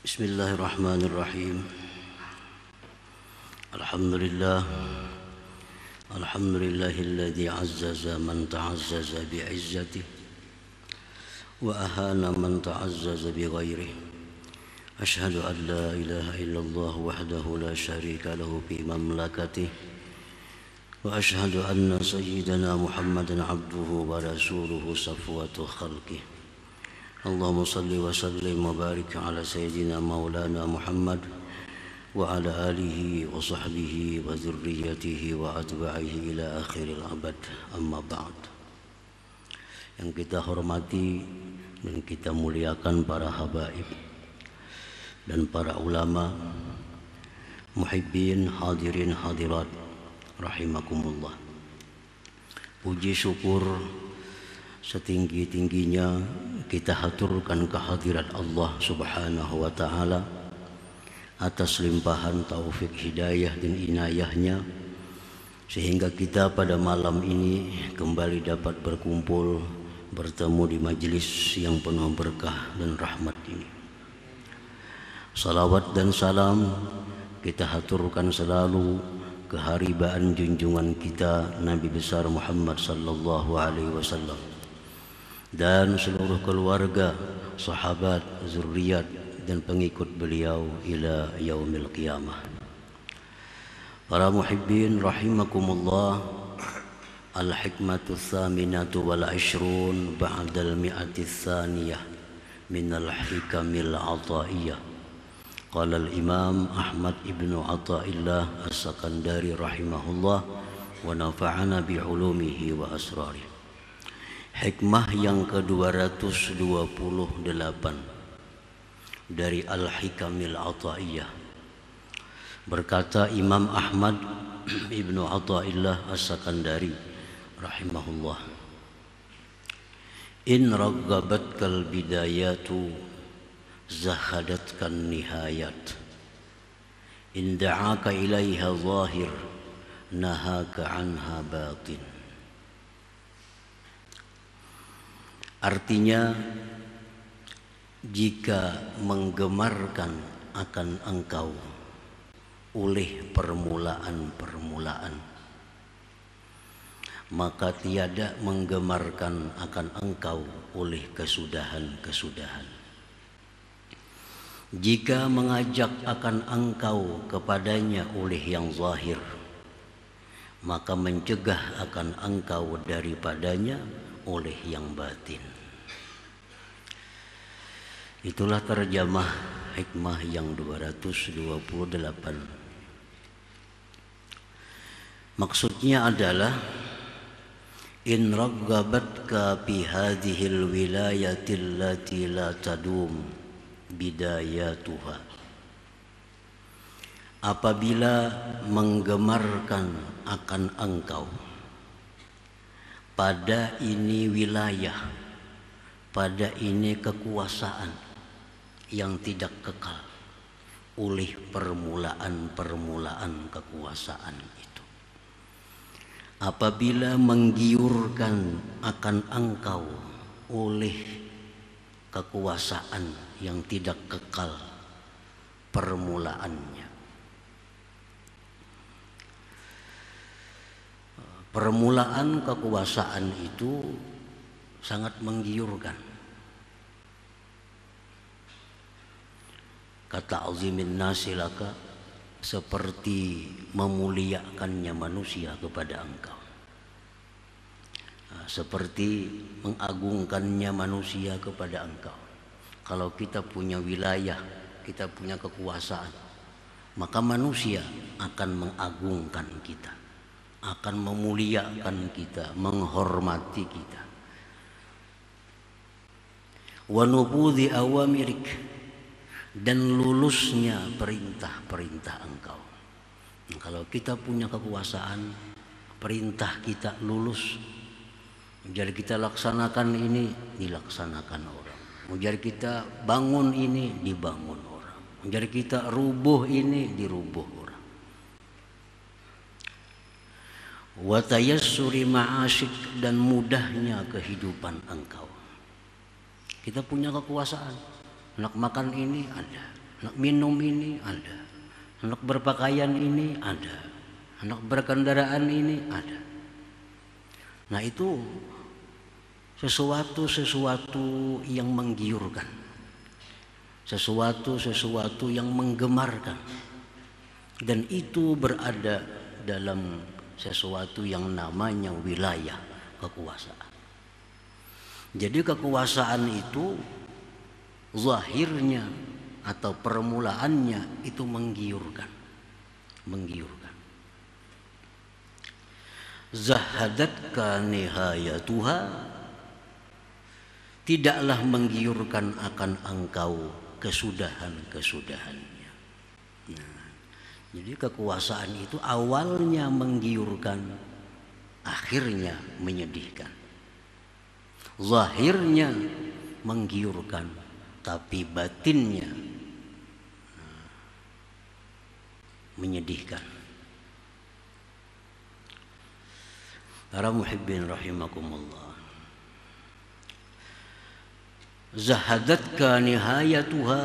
Bismillahirrahmanirrahim. Alhamdulillah. Alhamdulillahilladzi azzaza man ta'azzaza bi'izzatihi wa ahana man ta'azzaza bighairihi. Ashhadu an la ilaha illallah wahdahu la syarika lahu fi mamlakatihi wa ashhadu anna sayyidana Muhammadan abduhu wa rasuluhu safwatu khalqihi. Allahumma salli wa sallim wa barik ala sayyidina maulana Muhammad wa ala alihi wa sahbihi wa dzurriyyatihi wa atba'ihi ila akhiril abad. Amma ba'd. Yang kita hormati dan kita muliakan para habaib dan para ulama, muhibbin, hadirin hadirat rahimakumullah. Puji syukur setinggi-tingginya kita haturkan kehadirat Allah Subhanahu wa ta'ala atas limpahan taufik hidayah dan inayahnya, sehingga kita pada malam ini kembali dapat berkumpul bertemu di majelis yang penuh berkah dan rahmat ini. Salawat dan salam kita haturkan selalu keharibaan junjungan kita Nabi besar Muhammad sallallahu alaihi wasallam dan seluruh keluarga, sahabat, zuriat dan pengikut beliau ila yaumil qiyamah. Para muhibbin rahimakumullah, al-hikmatu tsaminatu wal 'ishrun ba'dal mi'ati tsaniyah minal hikamil 'ataiyah. Qala al-imam Ahmad ibnu Athaillah as-Sakandari rahimahullah wa nafa'ana bi 'ulumihi wa asrarihi. Hikmah yang ke-228 dari Al-Hikamil Athaiyah. Berkata Imam Ahmad ibnu Athaillah as-Sakandari rahimahullah, in raggabatkal bidayatu zahadatkan nihayat, in da'aka ilaiha zahir nahaka anha batin. Artinya, jika menggemarkan akan engkau oleh permulaan-permulaan, maka tiada menggemarkan akan engkau oleh kesudahan-kesudahan. Jika mengajak akan engkau kepadanya oleh yang zahir, maka mencegah akan engkau daripadanya oleh yang batin. Itulah terjemah hikmah yang 228. Maksudnya adalah, in raggabatka fi hadhil wilayati allati la tadum bidayatuha. Apabila menggemarkan akan engkau pada ini wilayah, pada ini kekuasaan yang tidak kekal oleh permulaan-permulaan kekuasaan itu. Apabila menggiurkan akan engkau oleh kekuasaan yang tidak kekal permulaannya. Permulaan kekuasaan itu sangat menggiurkan. Kata azimin nasilaka, seperti memuliakannya manusia kepada engkau, seperti mengagungkannya manusia kepada engkau. Kalau kita punya wilayah, kita punya kekuasaan, maka manusia akan mengagungkan kita, akan memuliakan kita, menghormati kita. Wa nubudhi awamirik, dan lulusnya perintah-perintah engkau. Kalau kita punya kekuasaan, perintah kita lulus. Jadi kita laksanakan ini, dilaksanakan orang. Jadi kita bangun ini, dibangun orang. Jadi kita rubuh ini, dirubuh orang. Wa tayassuri ma'asyik, dan mudahnya kehidupan engkau. Kita punya kekuasaan, nak makan ini ada, Anak minum ini ada, anak berpakaian ini ada, anak berkendaraan ini ada. Nah itu sesuatu yang menggiurkan, sesuatu yang menggemarkan, dan itu berada dalam sesuatu yang namanya wilayah kekuasaan. Jadi kekuasaan itu zahirnya atau permulaannya itu menggiurkan. Zahadatka nihayatuha, tidaklah menggiurkan akan engkau kesudahan-kesudahannya. Nah, jadi kekuasaan itu awalnya menggiurkan, akhirnya menyedihkan. Zahirnya menggiurkan, tapi batinnya menyedihkan. Para muhibbin rahimakumullah, zahadatka nihayatuha,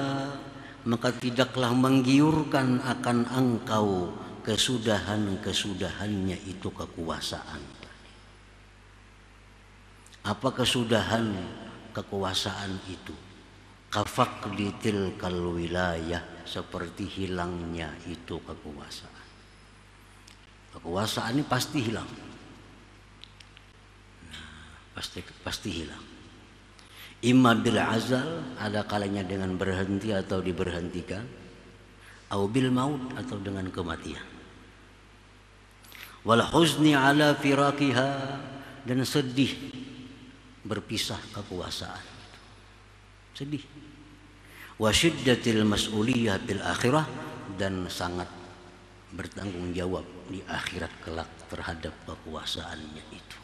maka tidaklah menggiurkan akan engkau kesudahan-kesudahannya itu kekuasaan. Apa kesudahan kekuasaan itu? Kafaqdi tilkal wilayah, seperti hilangnya itu kekuasaan. Kekuasaan ini pasti hilang. Pasti hilang. Imma bil azal, ada kalanya dengan berhenti atau diberhentikan, au bil maut, atau dengan kematian. Wal huzni ala firaqiha, dan sedih berpisah kekuasaan. Sedih. Wa syiddatil mas'uliyah bil akhirah, dan sangat bertanggung jawab di akhirat kelak terhadap kekuasaannya itu.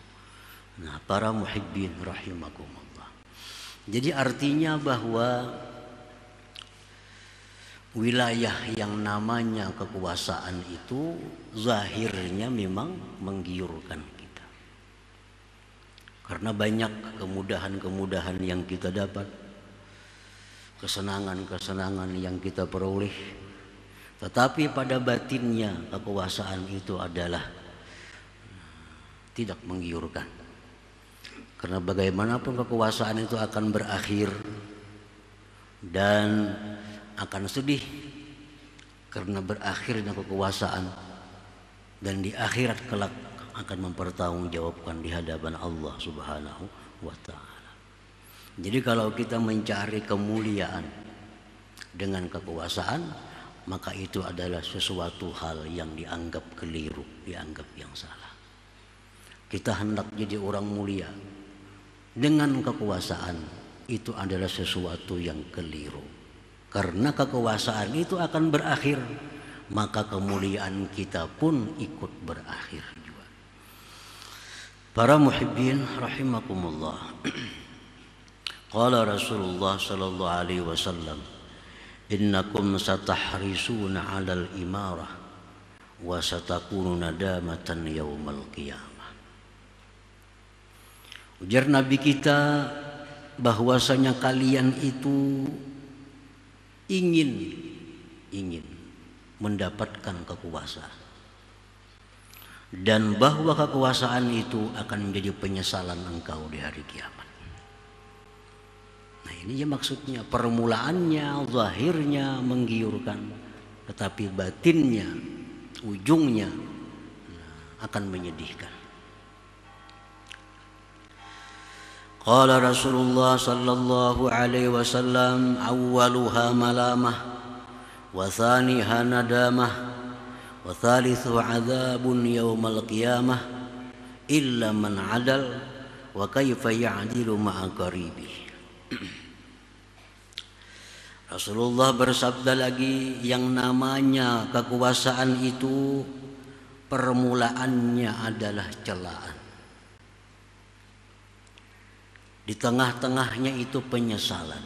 Nah, para muhibbin rahimakumullah. Jadi artinya bahwa wilayah yang namanya kekuasaan itu zahirnya memang menggiurkan kita. Karena banyak kemudahan-kemudahan yang kita dapat, kesenangan-kesenangan yang kita peroleh. Tetapi pada batinnya kekuasaan itu adalah tidak menggiurkan. Karena bagaimanapun kekuasaan itu akan berakhir dan akan sedih karena berakhirnya kekuasaan, dan di akhirat kelak akan mempertanggungjawabkan di hadapan Allah Subhanahu wa ta'ala. Jadi kalau kita mencari kemuliaan dengan kekuasaan, maka itu adalah sesuatu hal yang dianggap keliru, dianggap yang salah. Kita hendak jadi orang mulia dengan kekuasaan, itu adalah sesuatu yang keliru. Karena kekuasaan itu akan berakhir, maka kemuliaan kita pun ikut berakhir juga. Para muhibbin rahimakumullah. Qala Rasulullah sallallahu alaihi wasallam, innakum satahrisuna 'alal imarah wa satakunu nadamatan yaumal qiyamah. Ujar Nabi kita bahwasanya kalian itu ingin mendapatkan kekuasaan, dan bahwa kekuasaan itu akan menjadi penyesalan engkau di hari kiamat. Nah ini ya maksudnya, permulaannya zahirnya menggiurkan, tetapi batinnya, ujungnya akan menyedihkan. Qala Rasulullah sallallahu alaihi wasallam, awwaluha malamah wa thaniha nadamah wa thalithu adzabun yaumal qiyamah illa man adal wa kaifa ya'dilu ma'a qaribi. Rasulullah bersabda lagi, yang namanya kekuasaan itu permulaannya adalah celaan. Di tengah-tengahnya itu penyesalan,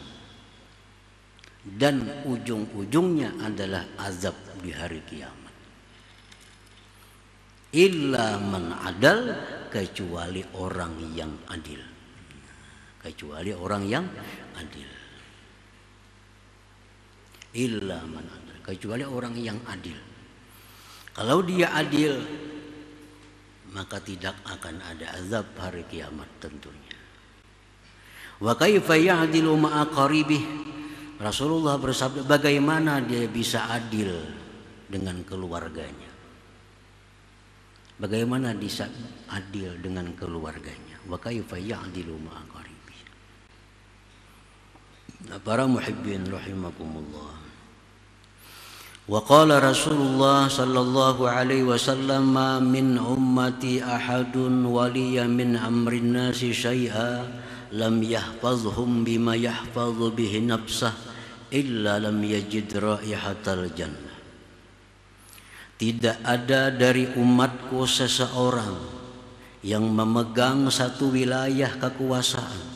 dan ujung-ujungnya adalah azab di hari kiamat. Illa man adal, kecuali orang yang adil. Kecuali orang yang adil. illa man adal, kecuali orang yang adil. Kalau dia adil, maka tidak akan ada azab hari kiamat tentunya. Wa kaifa ya'dilu ma'a qaribih? Rasulullah bersabda, bagaimana dia bisa adil dengan keluarganya? Bagaimana bisa adil dengan keluarganya? Wa kaifa ya'dilu ma'a qaribih? Nah, para muhibbin rahimakumullah. Wa qala Rasulullah sallallahu alaihi wasallam, ma min ummati ahadun waliya min amrin nasi syai'a lam yahfazhum bima yahfazu bihi nafsah illa lam yajid raihatal jannah. Tidak ada dari umatku seseorang yang memegang satu wilayah kekuasaan,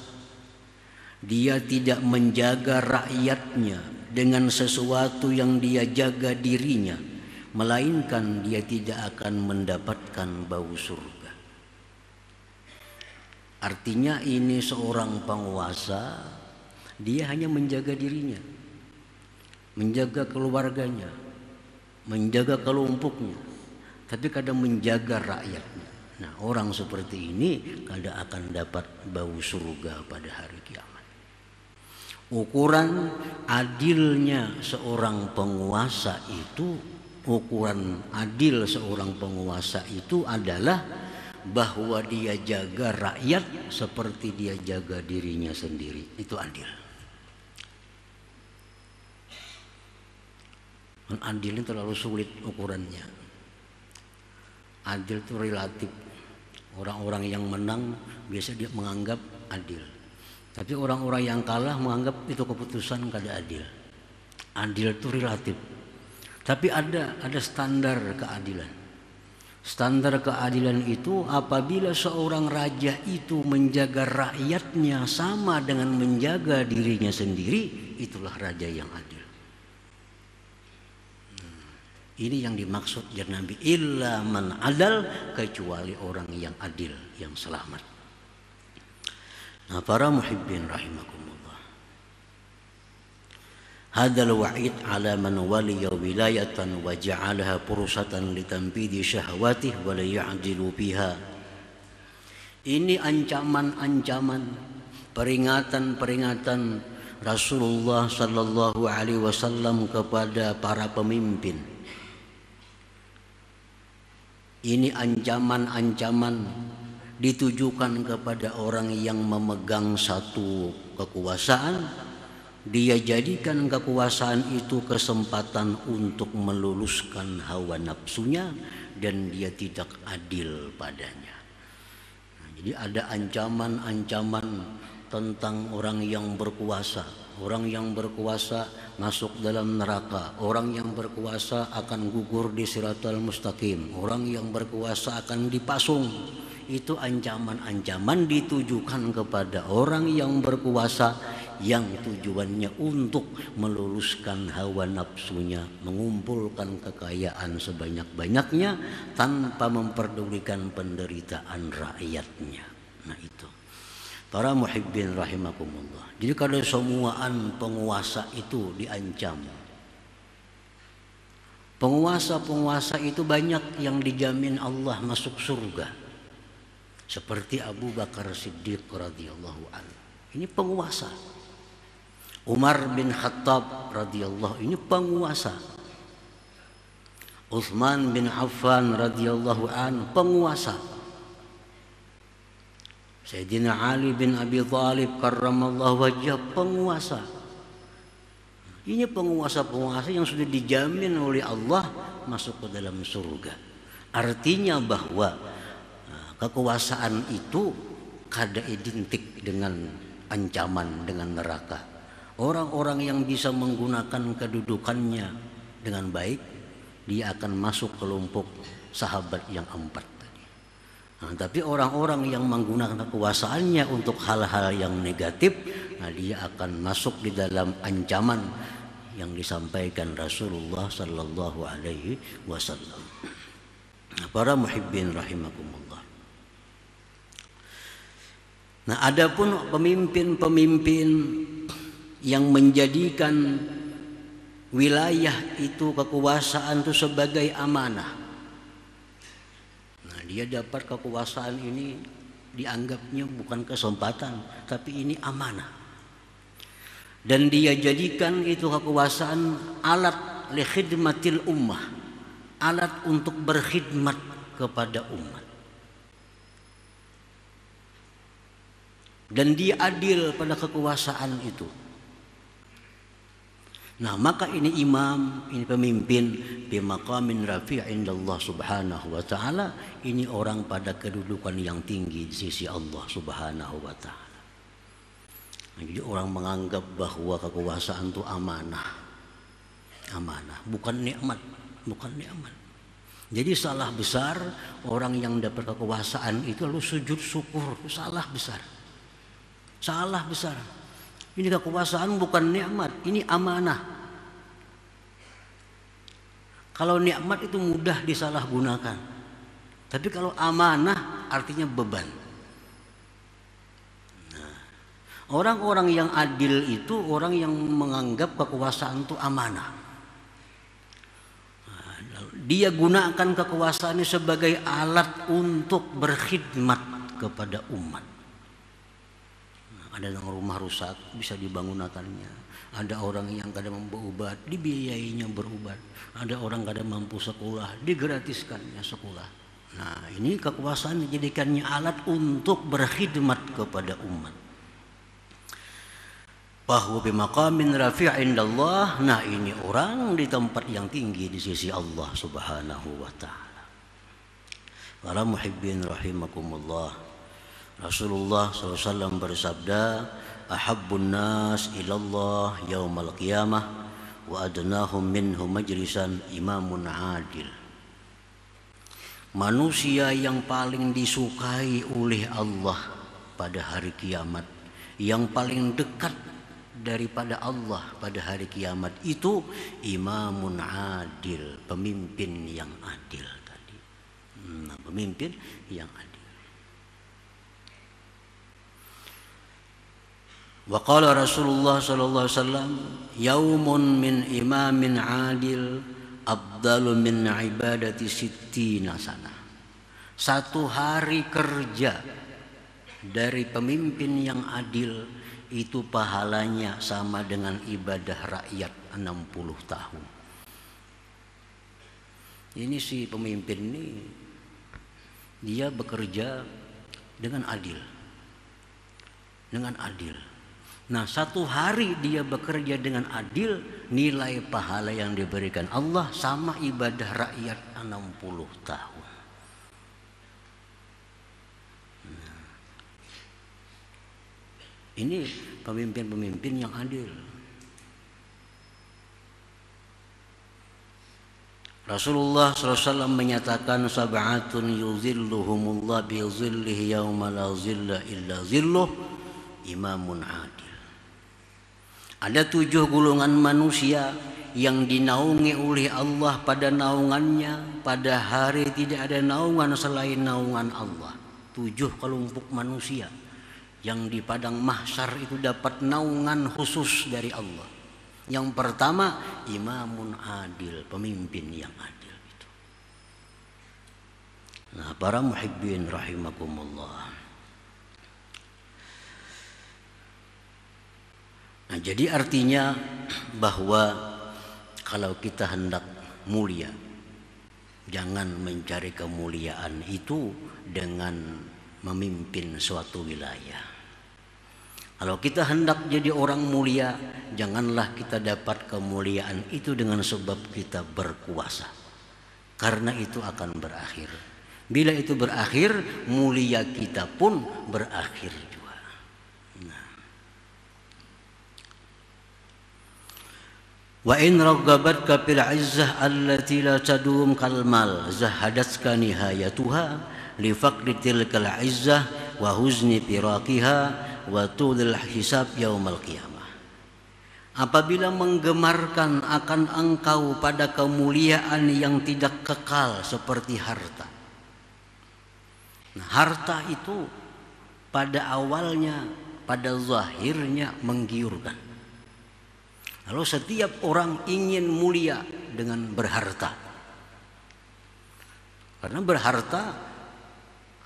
dia tidak menjaga rakyatnya dengan sesuatu yang dia jaga dirinya, melainkan dia tidak akan mendapatkan bau surga. Artinya ini seorang penguasa, dia hanya menjaga dirinya, menjaga keluarganya, menjaga kelompoknya, tapi kadang menjaga rakyatnya. Nah, orang seperti ini kadang akan dapat bau surga pada hari kiamat. Ukuran adilnya seorang penguasa itu, ukuran adil seorang penguasa itu adalah bahwa dia jaga rakyat seperti dia jaga dirinya sendiri. Itu adil. Adil ini terlalu sulit ukurannya. Adil itu relatif. Orang-orang yang menang biasa dia menganggap adil. Tapi orang-orang yang kalah menganggap itu keputusan kada adil. Adil itu relatif. Tapi ada standar keadilan. Standar keadilan itu apabila seorang raja itu menjaga rakyatnya sama dengan menjaga dirinya sendiri, itulah raja yang adil. Ini yang dimaksud dari Nabi, illa man adal, kecuali orang yang adil, yang selamat. Nah, para muhibbin rahimakumullah, hadzal wa'id ala man waliya wilayatan wa ja'alaha fursatan litanfidhi syahawatihi wa la ya'dilu biha. Ini ancaman-ancaman, peringatan-peringatan Rasulullah sallallahu alaihi wasallam kepada para pemimpin. Ini ancaman-ancaman ditujukan kepada orang yang memegang satu kekuasaan, dia jadikan kekuasaan itu kesempatan untuk meluluskan hawa nafsunya dan dia tidak adil padanya. Nah, jadi ada ancaman-ancaman tentang orang yang berkuasa. Orang yang berkuasa masuk dalam neraka. Orang yang berkuasa akan gugur di Siratal Mustaqim. Orang yang berkuasa akan dipasung. Itu ancaman-ancaman ditujukan kepada orang yang berkuasa, yang tujuannya untuk meluluskan hawa nafsunya, mengumpulkan kekayaan sebanyak-banyaknya tanpa memperdulikan penderitaan rakyatnya. Nah, itu para muhibbin rahimakumullah. Jadi kalau semuaan penguasa itu diancam, penguasa-penguasa itu banyak yang dijamin Allah masuk surga. Seperti Abu Bakar Siddiq radhiyallahu anhu, ini penguasa. Umar bin Khattab radhiyallahu, ini penguasa. Utsman bin Affan radhiyallahu anhu, penguasa. Sayyidina Ali bin Abi Thalib karramallahu wajhah, penguasa. Ini penguasa-penguasa yang sudah dijamin oleh Allah masuk ke dalam surga. Artinya bahwa kekuasaan itu kada identik dengan ancaman, dengan neraka. Orang-orang yang bisa menggunakan kedudukannya dengan baik, dia akan masuk kelompok sahabat yang 4 tadi. Nah, tapi orang-orang yang menggunakan kekuasaannya untuk hal-hal yang negatif, nah, dia akan masuk di dalam ancaman yang disampaikan Rasulullah sallallahu alaihi wasallam. Nah, para muhibbin rahimakumullah. Nah, adapun pemimpin-pemimpin yang menjadikan wilayah itu, kekuasaan itu sebagai amanah. Nah, dia dapat kekuasaan ini dianggapnya bukan kesempatan, tapi ini amanah. Dan dia jadikan itu kekuasaan alat li khidmatil ummah, alat untuk berkhidmat kepada umat. Dan dia adil pada kekuasaan itu. Nah, maka ini imam, ini pemimpin bimaqamin rafi' indallah subhanahu wa ta'ala, ini orang pada kedudukan yang tinggi di sisi Allah subhanahu wa ta'ala. Nah, jadi orang menganggap bahwa kekuasaan itu amanah. Amanah, bukan nikmat, bukan nikmat. Jadi salah besar orang yang dapat kekuasaan itu lalu sujud syukur, salah besar. Salah besar. Ini kekuasaan bukan nikmat, ini amanah. Kalau nikmat itu mudah disalahgunakan, tapi kalau amanah artinya beban. Nah, orang-orang yang adil itu orang yang menganggap kekuasaan itu amanah. Nah, dia gunakan kekuasaannya sebagai alat untuk berkhidmat kepada umat. Ada yang rumah rusak bisa dibangunakannya. Ada orang yang kadang berobat dibiayainya berobat. Ada orang kadang mampu sekolah digratiskannya sekolah. Nah, ini kekuasaan dijadikannya alat untuk berkhidmat kepada umat. Bahwa bimaqamin rafi' indallah. Nah, ini orang di tempat yang tinggi di sisi Allah subhanahu wa ta'ala. Para muhibbin rahimakumullah, Rasulullah SAW bersabda, ahabbun nas ilallah yaumal qiyamah wa adnahum minhu majlisan imamun adil. Manusia yang paling disukai oleh Allah pada hari kiamat, yang paling dekat daripada Allah pada hari kiamat itu imamun adil, pemimpin yang adil tadi. Pemimpin yang adil. Wa qala Rasulullah sallallahu alaihi wasallam, yaumun min imamin adil afdalu min ibadati sittina sana. Satu hari kerja dari pemimpin yang adil itu pahalanya sama dengan ibadah rakyat 60 tahun. Ini si pemimpin ini dia bekerja dengan adil. Dengan adil. Nah, satu hari dia bekerja dengan adil, nilai pahala yang diberikan Allah sama ibadah rakyat 60 tahun. Nah, ini pemimpin-pemimpin yang adil. Rasulullah SAW menyatakan sab'atun yuzilluhumullah bi zillihi yauma la zilla illa zilluh, imamun adil. Ada 7 golongan manusia yang dinaungi oleh Allah pada naungannya, pada hari tidak ada naungan selain naungan Allah. 7 kelompok manusia yang di padang mahsyar itu dapat naungan khusus dari Allah. Yang pertama, imamun adil, pemimpin yang adil itu. Nah, para muhibbin rahimakumullah. Nah, jadi artinya bahwa kalau kita hendak mulia, jangan mencari kemuliaan itu dengan memimpin suatu wilayah. Kalau kita hendak jadi orang mulia, janganlah kita dapat kemuliaan itu dengan sebab kita berkuasa. Karena itu akan berakhir. Bila itu berakhir, mulia kita pun berakhir juga. Wa in raggabatka fil izzah allati la tadum kal mal zahadatka nihayatuha li faqdi tilkal izzah wa huzni firaqiha wa tulil hisab yaumal qiyamah. Apabila menggemarkan akan engkau pada kemuliaan yang tidak kekal seperti harta. Nah, harta itu pada awalnya, pada zahirnya menggiurkan. Kalau setiap orang ingin mulia dengan berharta, karena berharta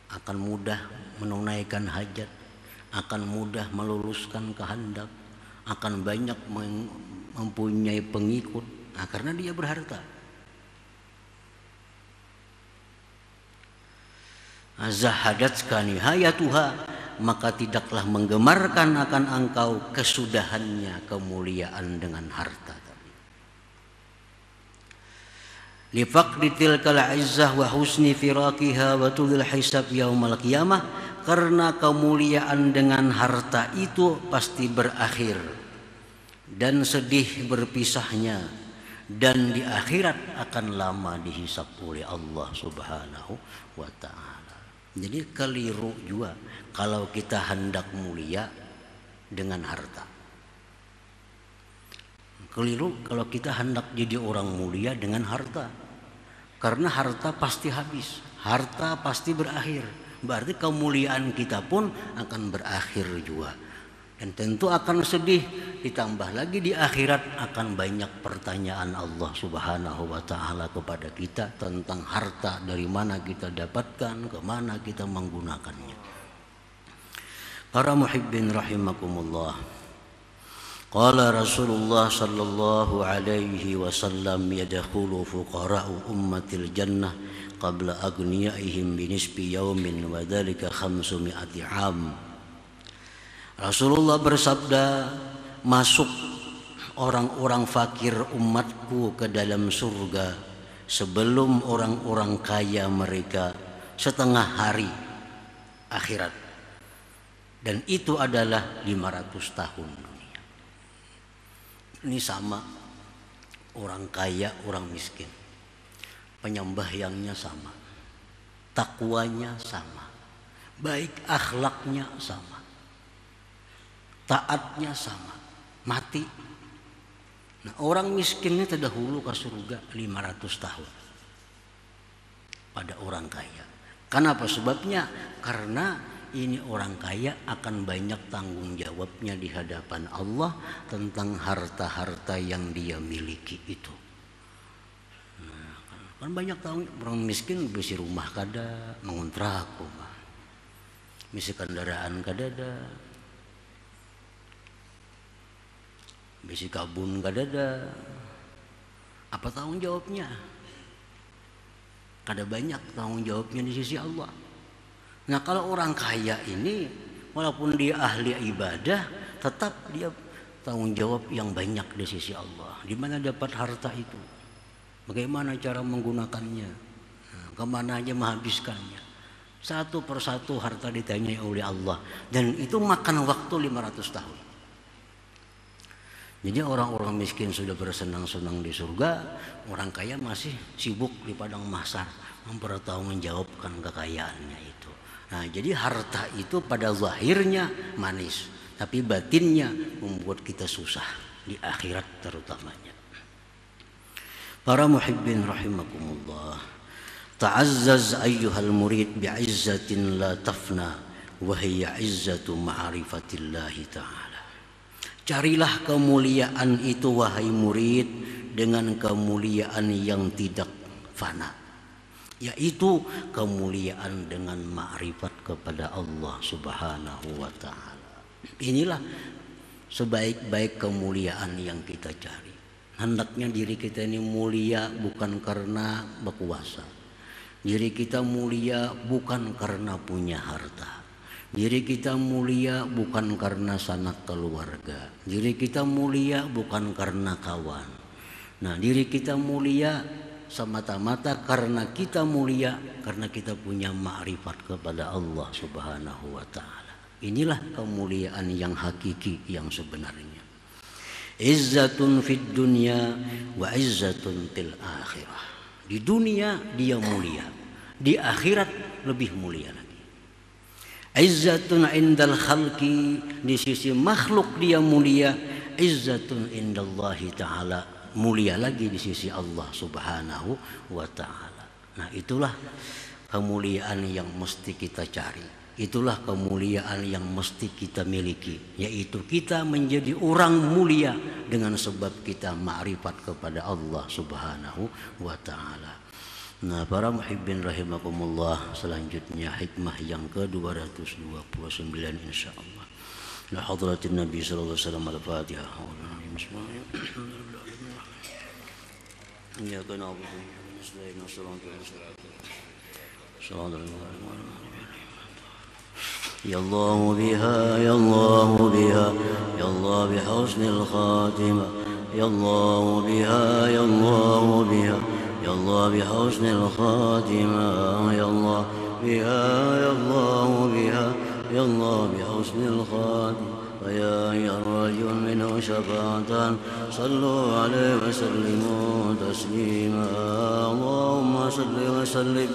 akan mudah menunaikan hajat, akan mudah meluluskan kehendak, akan banyak mempunyai pengikut. Nah, karena dia berharta. Zahadatska nihayatuha, maka tidaklah menggemarkan akan engkau kesudahannya kemuliaan dengan harta. Lifaqdi tilkal izzah wa husni firaqiha wa tulil hisab yaumal qiyamah, karena kemuliaan dengan harta itu pasti berakhir dan sedih berpisahnya, dan di akhirat akan lama dihisab oleh Allah Subhanahu wa ta'ala. Jadi keliru juga kalau kita hendak mulia dengan harta. Keliru kalau kita hendak jadi orang mulia dengan harta. Karena harta pasti habis, harta pasti berakhir. Berarti kemuliaan kita pun akan berakhir juga. Dan tentu akan sedih, ditambah lagi di akhirat akan banyak pertanyaan Allah Subhanahu wa ta'ala kepada kita tentang harta, dari mana kita dapatkan, kemana kita menggunakannya. Para muhibbin rahimakumullah, qala Rasulullah sallallahu alaihi wasallam, yadkhulu fuqara'u ummatil jannah qabla agniyaihim binisbi yaumin wa dhalika 500 'am. Rasulullah bersabda, masuk orang-orang fakir umatku ke dalam surga sebelum orang-orang kaya mereka setengah hari akhirat. Dan itu adalah 500 tahun dunia. Ini sama orang kaya, orang miskin. Penyembahyangnya sama, takwanya sama, baik akhlaknya sama, taatnya sama, mati. Nah, orang miskinnya terdahulu ke surga 500 tahun pada orang kaya. Kenapa sebabnya? Karena ini orang kaya akan banyak tanggung jawabnya di hadapan Allah tentang harta-harta yang dia miliki itu. Nah, kan banyak tahu orang miskin bisi rumah kada, mengontrak rumah, bisi kendaraan kadada, bisi kabun kadada. Apa tanggung jawabnya? Kada banyak tanggung jawabnya di sisi Allah. Nah, kalau orang kaya ini walaupun dia ahli ibadah, tetap dia tanggung jawab yang banyak di sisi Allah. Di mana dapat harta itu? Bagaimana cara menggunakannya? Nah, kemana aja menghabiskannya? Satu persatu harta ditanyai oleh Allah. Dan itu makan waktu 500 tahun. Jadi orang-orang miskin sudah bersenang-senang di surga, orang kaya masih sibuk di padang mahsyar mempertanggungjawabkan kekayaannya itu. Nah, jadi harta itu pada zahirnya manis, tapi batinnya membuat kita susah di akhirat terutamanya. Para muhibbin rahimakumullah, ta'azzaz ayyuhal murid bi'izzatin la tafna wa hiya 'izzatu ma'rifatillahi ta'ala. Carilah kemuliaan itu wahai murid dengan kemuliaan yang tidak fana, yaitu kemuliaan dengan ma'rifat kepada Allah Subhanahu wa ta'ala. Inilah sebaik-baik kemuliaan yang kita cari. Hendaknya diri kita ini mulia bukan karena berkuasa. Diri kita mulia bukan karena punya harta. Diri kita mulia bukan karena sanak keluarga. Diri kita mulia bukan karena kawan. Nah, diri kita mulia semata-mata karena kita mulia, karena kita punya ma'rifat kepada Allah Subhanahu wa ta'ala. Inilah kemuliaan yang hakiki, yang sebenarnya. Izzatun fid dunya wa izzatun fil akhirah. Di dunia dia mulia, di akhirat lebih mulia lagi. Izzatun indal khalqi, di sisi makhluk dia mulia. Izzatun indallahi ta'ala, mulia lagi di sisi Allah Subhanahu wa ta'ala. Nah, itulah kemuliaan yang mesti kita cari. Itulah kemuliaan yang mesti kita miliki, yaitu kita menjadi orang mulia dengan sebab kita ma'rifat kepada Allah Subhanahu wa ta'ala. Nah, para muhibbin rahimakumullah, selanjutnya hikmah yang ke-229 insyaallah. La hadratin Nabi sallallahu alaihi wasallam al-Fatihah. Ya kana Abu يا الله بها يا الله بها يا الله بحسن الخاتمة يا الله بها يا الله بها يا الله بحسن الخاتمة يا الله بها يا الله بها يا الله بحسن الخاتمة ويا أيها الرجل منه شفاعة صلوا عليه وسلموا تسليما اللهم صل وسلم